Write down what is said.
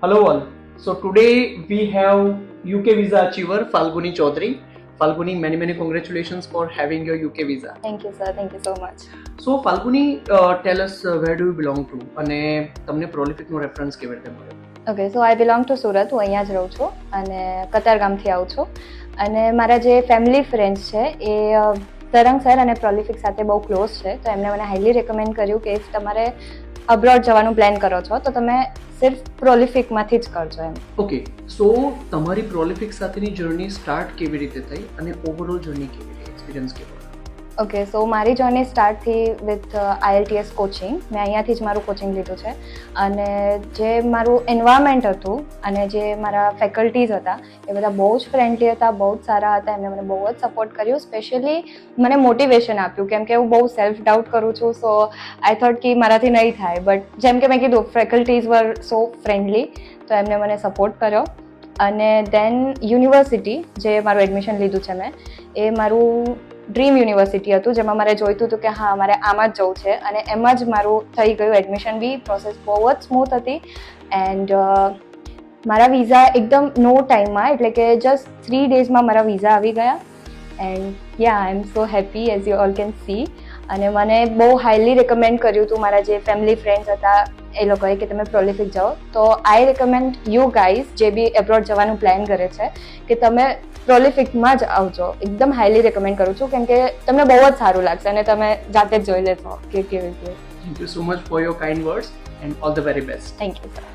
Hello all. So today we have UK visa achiever Falguni Chaudhary. Falguni, many congratulations for having your UK visa. Thank you, sir. Thank you so much. So Falguni, tell us where do you belong to અને તમને પ્રોલિફિક નો reference કેવી રીતે મળ્યો? Okay, so I belong to Surat. હું અહીંયા જ રહું છું અને કતારગામથી આવું છું અને મારા જે ફેમિલી ફ્રેન્ડ્સ છે એ તરંગ સર અને પ્રોલિફિક સાથે બહુ ક્લોઝ છે, તો એમણે મને હાઈલી રેકમેન્ડ કર્યું કે ઇફ તમારે અબ્રોડ જવાનું પ્લાન કરો છો તો તમે સિર્ફ પ્રોલિફિકમાંથી જ કરજો એમ. ઓકે, સો તમારી પ્રોલિફિક સાથેની જર્ની સ્ટાર્ટ કેવી રીતે થઈ અને ઓવરઓલ જર્ની કેવી રહી, એક્સપિરિયન્સ કેવો? ઓકે, સો મારી જર્ની સ્ટાર્ટ થઈ વિથ IELTS કોચિંગ. મેં અહીંયાથી જ મારું કોચિંગ લીધું છે અને જે મારું એન્વાયરમેન્ટ હતું અને જે મારા ફેકલ્ટીઝ હતા એ બધા બહુ જ ફ્રેન્ડલી હતા, બહુ જ સારા હતા. એમણે મને બહુ જ સપોર્ટ કર્યું, સ્પેશિયલી મને મોટિવેશન આપ્યું, કેમ કે હું બહુ સેલ્ફ ડાઉટ કરું છું. સો આઈ થોટ કે મારાથી નહીં થાય, બટ જેમ કે મેં કીધું ફેકલ્ટીઝ વર સો ફ્રેન્ડલી, તો એમને મને સપોર્ટ કર્યો. અને દેન યુનિવર્સિટી જે મારું એડમિશન લીધું છે મેં, એ મારું ડ્રીમ યુનિવર્સિટી હતું, જેમાં મારે જોઈતું હતું કે હા મારે આમાં જ જવું છે અને એમાં જ મારું થઈ ગયું એડમિશન બી. પ્રોસેસ બહુ જ સ્મૂથ હતી એન્ડ મારા વિઝા એકદમ નો ટાઈમમાં, એટલે કે જસ્ટ 3 daysમાં મારા વિઝા આવી ગયા. And yeah I am so happy as you all can see. અને મને બહુ હાઈલી રેકમેન્ડ કર્યું હતું મારા જે ફેમિલી ફ્રેન્ડ્સ હતા એ લોકોએ કે તમે પ્રોલિફિક જાઓ. તો આઈ રેકમેન્ડ યુ ગાઈઝ જે બી એબ્રોડ જવાનું પ્લાન કરે છે કે તમે પ્રોલિફિકમાં જ આવજો. એકદમ હાઈલી રેકમેન્ડ કરું છું, કેમ કે તમને બહુ જ સારું લાગશે અને તમે જાતે જ જોઈ લેશો કે કેવી રીતે. Thank you so much for your kind words and all the very best. Thank you sir.